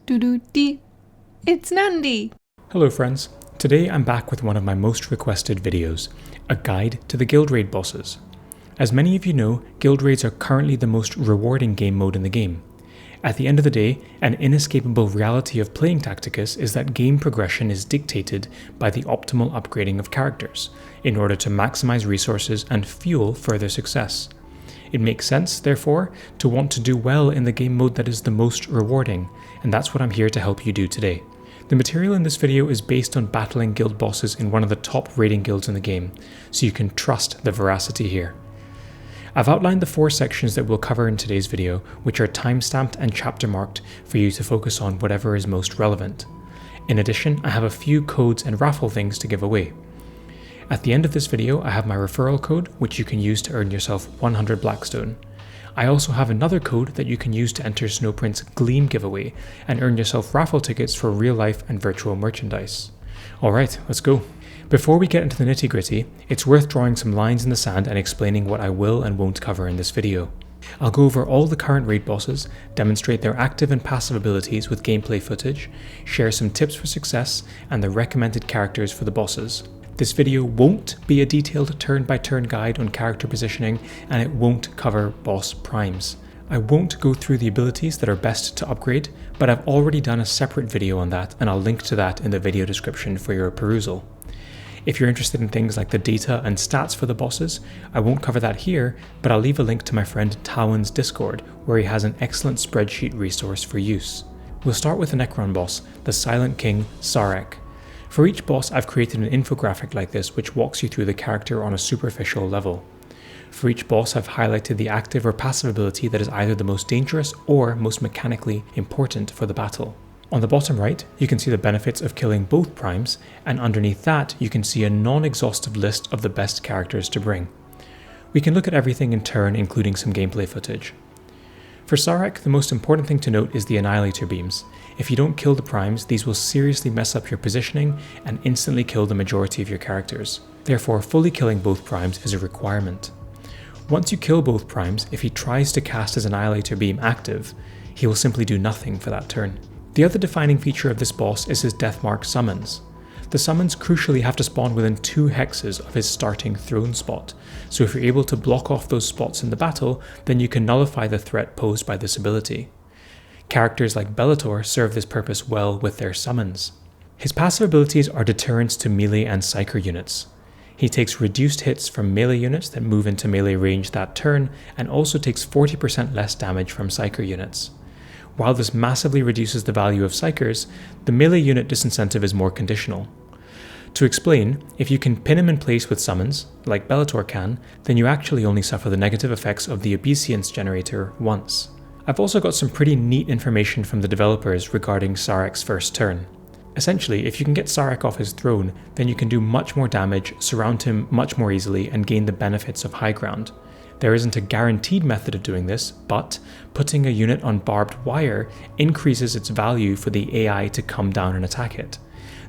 Doo-doo-dee. It's Nandi! Hello friends, today I'm back with one of my most requested videos, a guide to the guild raid bosses. As many of you know, guild raids are currently the most rewarding game mode in the game. At the end of the day, an inescapable reality of playing Tacticus is that game progression is dictated by the optimal upgrading of characters, in order to maximize resources and fuel further success. It makes sense, therefore, to want to do well in the game mode that is the most rewarding, and that's what I'm here to help you do today. The material in this video is based on battling guild bosses in one of the top raiding guilds in the game, so you can trust the veracity here. I've outlined the 4 sections that we'll cover in today's video, which are timestamped and chapter marked for you to focus on whatever is most relevant. In addition, I have a few codes and raffle things to give away. At the end of this video, I have my referral code, which you can use to earn yourself 100 Blackstone. I also have another code that you can use to enter Snowprint's Gleam giveaway and earn yourself raffle tickets for real life and virtual merchandise. Alright, let's go. Before we get into the nitty gritty, it's worth drawing some lines in the sand and explaining what I will and won't cover in this video. I'll go over all the current raid bosses, demonstrate their active and passive abilities with gameplay footage, share some tips for success, and the recommended characters for the bosses. This video won't be a detailed turn-by-turn guide on character positioning, and it won't cover boss primes. I won't go through the abilities that are best to upgrade, but I've already done a separate video on that, and I'll link to that in the video description for your perusal. If you're interested in things like the data and stats for the bosses, I won't cover that here, but I'll leave a link to my friend Tawin's Discord, where he has an excellent spreadsheet resource for use. We'll start with the Necron boss, the Silent King Szarekh. For each boss, I've created an infographic like this which walks you through the character on a superficial level. For each boss, I've highlighted the active or passive ability that is either the most dangerous or most mechanically important for the battle. On the bottom right, you can see the benefits of killing both primes, and underneath that you can see a non-exhaustive list of the best characters to bring. We can look at everything in turn, including some gameplay footage. For Szarekh, the most important thing to note is the Annihilator beams. If you don't kill the primes, these will seriously mess up your positioning and instantly kill the majority of your characters. Therefore, fully killing both primes is a requirement. Once you kill both primes, if he tries to cast his Annihilator beam active, he will simply do nothing for that turn. The other defining feature of this boss is his Deathmark summons. The summons crucially have to spawn within 2 hexes of his starting throne spot, so if you're able to block off those spots in the battle, then you can nullify the threat posed by this ability. Characters like Bellator serve this purpose well with their summons. His passive abilities are deterrents to melee and psyker units. He takes reduced hits from melee units that move into melee range that turn, and also takes 40% less damage from psyker units. While this massively reduces the value of psykers, the melee unit disincentive is more conditional. To explain, if you can pin him in place with summons, like Bellator can, then you actually only suffer the negative effects of the obeisance generator once. I've also got some pretty neat information from the developers regarding Sarekh's first turn. Essentially, if you can get Szarekh off his throne, then you can do much more damage, surround him much more easily, and gain the benefits of high ground. There isn't a guaranteed method of doing this, but putting a unit on barbed wire increases its value for the AI to come down and attack it.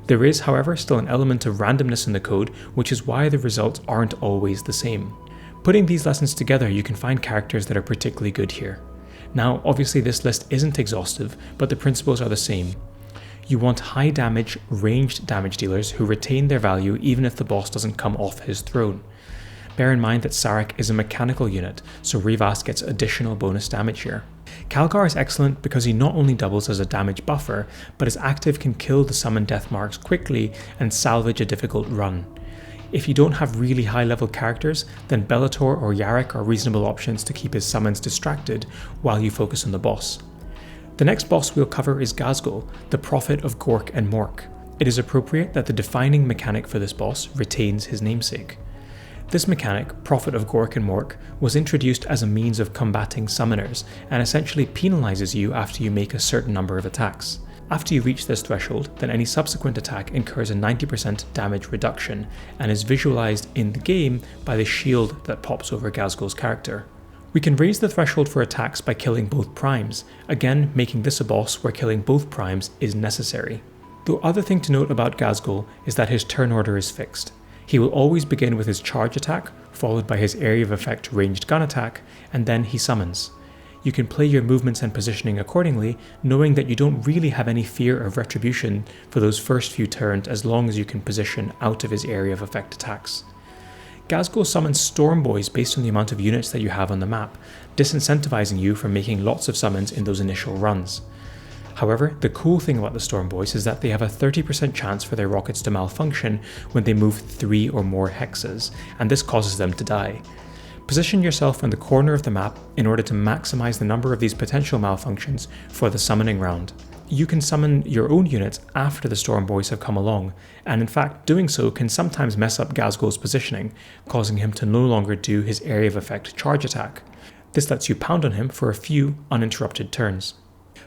There is, however, still an element of randomness in the code, which is why the results aren't always the same. Putting these lessons together, you can find characters that are particularly good here. Now, obviously this list isn't exhaustive, but the principles are the same. You want high damage, ranged damage dealers who retain their value even if the boss doesn't come off his throne. Bear in mind that Szarekh is a mechanical unit, so Rivas gets additional bonus damage here. Calgar is excellent because he not only doubles as a damage buffer, but his active can kill the summoned death marks quickly and salvage a difficult run. If you don't have really high level characters, then Bellator or Yarrick are reasonable options to keep his summons distracted while you focus on the boss. The next boss we'll cover is Ghazghkull, the Prophet of Gork and Mork. It is appropriate that the defining mechanic for this boss retains his namesake. This mechanic, Prophet of Gork and Mork, was introduced as a means of combating summoners and essentially penalizes you after you make a certain number of attacks. After you reach this threshold, then any subsequent attack incurs a 90% damage reduction and is visualized in the game by the shield that pops over Ghazghkull's character. We can raise the threshold for attacks by killing both primes, again making this a boss where killing both primes is necessary. The other thing to note about Ghazghkull is that his turn order is fixed. He will always begin with his charge attack, followed by his area of effect ranged gun attack, and then he summons. You can play your movements and positioning accordingly, knowing that you don't really have any fear of retribution for those first few turns as long as you can position out of his area of effect attacks. Ghazghkull summons Storm Boys based on the amount of units that you have on the map, disincentivizing you from making lots of summons in those initial runs. However, the cool thing about the Storm Boys is that they have a 30% chance for their rockets to malfunction when they move 3 or more hexes, and this causes them to die. Position yourself in the corner of the map in order to maximize the number of these potential malfunctions for the summoning round. You can summon your own units after the Storm Boys have come along, and in fact doing so can sometimes mess up Ghazghkull's positioning, causing him to no longer do his area of effect charge attack. This lets you pound on him for a few uninterrupted turns.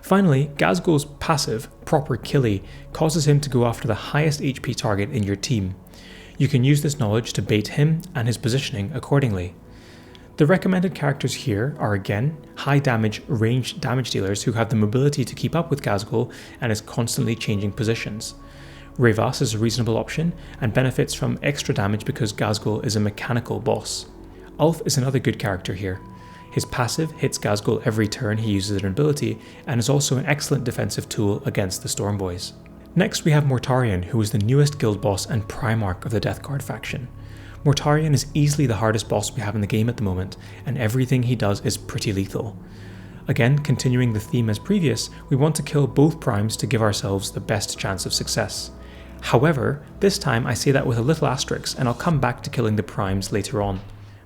Finally, Ghazghkull's passive, Proper Killie, causes him to go after the highest HP target in your team. You can use this knowledge to bait him and his positioning accordingly. The recommended characters here are again high damage ranged damage dealers who have the mobility to keep up with Ghazghkull and is constantly changing positions. Rayvas is a reasonable option and benefits from extra damage because Ghazghkull is a mechanical boss. Ulf is another good character here. His passive hits Ghazghkull every turn he uses an ability and is also an excellent defensive tool against the Storm Boys. Next we have Mortarion, who is the newest guild boss and Primarch of the Death Guard faction. Mortarion is easily the hardest boss we have in the game at the moment, and everything he does is pretty lethal. Again, continuing the theme as previous, we want to kill both primes to give ourselves the best chance of success. However, this time I say that with a little asterisk, and I'll come back to killing the primes later on.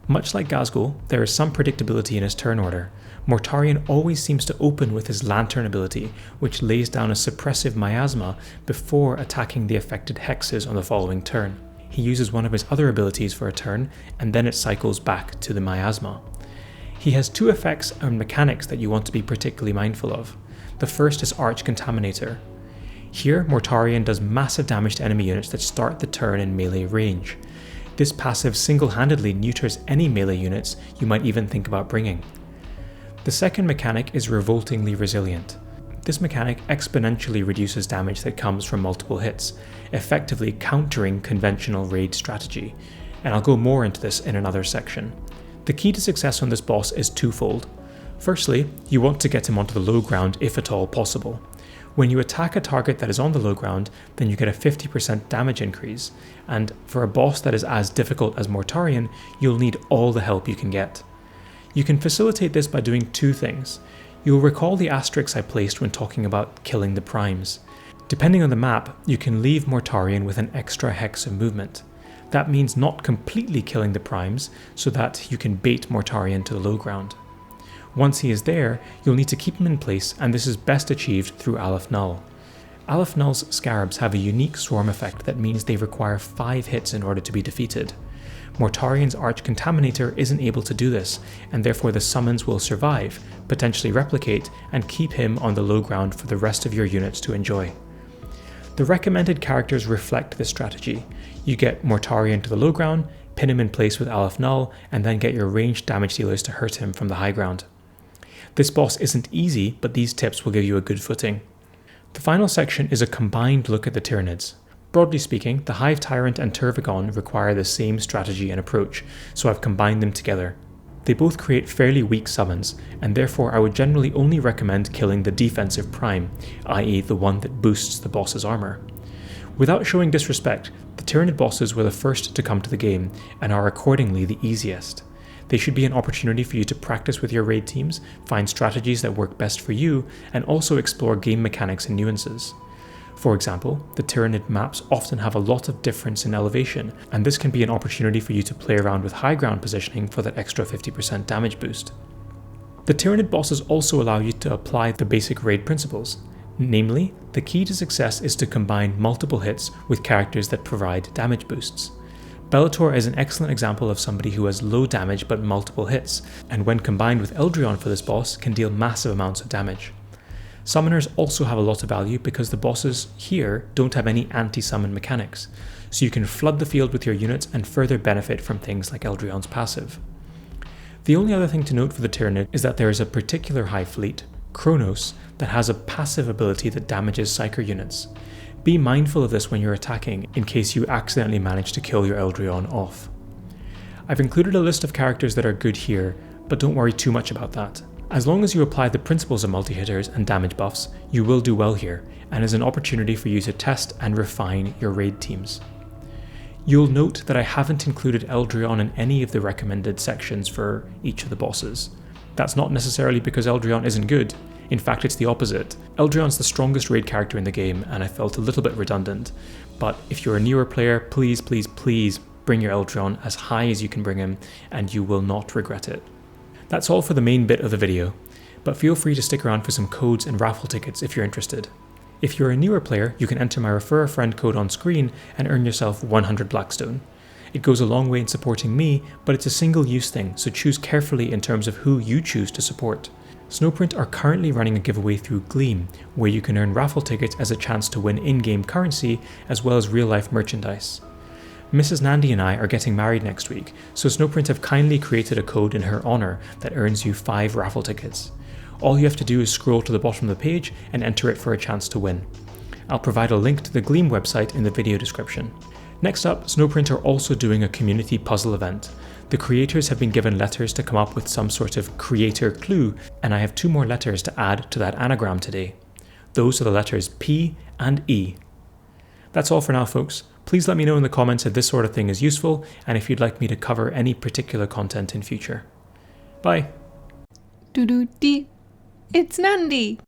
Much like Ghazghkull, there is some predictability in his turn order. Mortarion always seems to open with his Lantern ability, which lays down a suppressive miasma before attacking the affected hexes on the following turn. He uses one of his other abilities for a turn, and then it cycles back to the miasma. He has 2 effects and mechanics that you want to be particularly mindful of. The first is Arch Contaminator. Here, Mortarion does massive damage to enemy units that start the turn in melee range. This passive single-handedly neuters any melee units you might even think about bringing. The second mechanic is Revoltingly Resilient. This mechanic exponentially reduces damage that comes from multiple hits, effectively countering conventional raid strategy, and I'll go more into this in another section. The key to success on this boss is twofold. Firstly, you want to get him onto the low ground if at all possible. When you attack a target that is on the low ground, then you get a 50% damage increase, and for a boss that is as difficult as Mortarion, you'll need all the help you can get. You can facilitate this by doing 2 things. You'll recall the asterisks I placed when talking about killing the primes. Depending on the map, you can leave Mortarion with an extra hex of movement. That means not completely killing the primes, so that you can bait Mortarion to the low ground. Once he is there, you'll need to keep him in place, and this is best achieved through Aleph Null. Aleph Null's scarabs have a unique swarm effect that means they require 5 hits in order to be defeated. Mortarion's Arch Contaminator isn't able to do this, and therefore the summons will survive, potentially replicate, and keep him on the low ground for the rest of your units to enjoy. The recommended characters reflect this strategy. You get Mortarion to the low ground, pin him in place with Aleph Null, and then get your ranged damage dealers to hurt him from the high ground. This boss isn't easy, but these tips will give you a good footing. The final section is a combined look at the Tyranids. Broadly speaking, the Hive Tyrant and Turvagon require the same strategy and approach, so I've combined them together. They both create fairly weak summons, and therefore I would generally only recommend killing the defensive prime, i.e. the one that boosts the boss's armor. Without showing disrespect, the Tyranid bosses were the first to come to the game, and are accordingly the easiest. They should be an opportunity for you to practice with your raid teams, find strategies that work best for you, and also explore game mechanics and nuances. For example, the Tyranid maps often have a lot of difference in elevation, and this can be an opportunity for you to play around with high ground positioning for that extra 50% damage boost. The Tyranid bosses also allow you to apply the basic raid principles. Namely, the key to success is to combine multiple hits with characters that provide damage boosts. Bellator is an excellent example of somebody who has low damage but multiple hits, and when combined with Eldryon for this boss can deal massive amounts of damage. Summoners also have a lot of value because the bosses here don't have any anti-summon mechanics, so you can flood the field with your units and further benefit from things like Eldryon's passive. The only other thing to note for the Tyranid is that there is a particular hive fleet, Kronos, that has a passive ability that damages Psyker units. Be mindful of this when you're attacking in case you accidentally manage to kill your Eldryon off. I've included a list of characters that are good here, but don't worry too much about that. As long as you apply the principles of multi-hitters and damage buffs, you will do well here, and is an opportunity for you to test and refine your raid teams. You'll note that I haven't included Eldryon in any of the recommended sections for each of the bosses. That's not necessarily because Eldryon isn't good. In fact, it's the opposite. Eldryon's the strongest raid character in the game, and I felt a little bit redundant. But if you're a newer player, please bring your Eldryon as high as you can bring him, and you will not regret it. That's all for the main bit of the video, but feel free to stick around for some codes and raffle tickets if you're interested. If you're a newer player, you can enter my Refer a Friend code on screen and earn yourself 100 Blackstone. It goes a long way in supporting me, but it's a single-use thing, so choose carefully in terms of who you choose to support. Snowprint are currently running a giveaway through Gleam, where you can earn raffle tickets as a chance to win in-game currency as well as real-life merchandise. Mrs. Nandi and I are getting married next week, so Snowprint have kindly created a code in her honour that earns you 5 raffle tickets. All you have to do is scroll to the bottom of the page and enter it for a chance to win. I'll provide a link to the Gleam website in the video description. Next up, Snowprint are also doing a community puzzle event. The creators have been given letters to come up with some sort of creator clue, and I have 2 more letters to add to that anagram today. Those are the letters P and E. That's all for now, folks. Please let me know in the comments if this sort of thing is useful, and if you'd like me to cover any particular content in future. Bye! Doo-doo-dee. It's Nandi!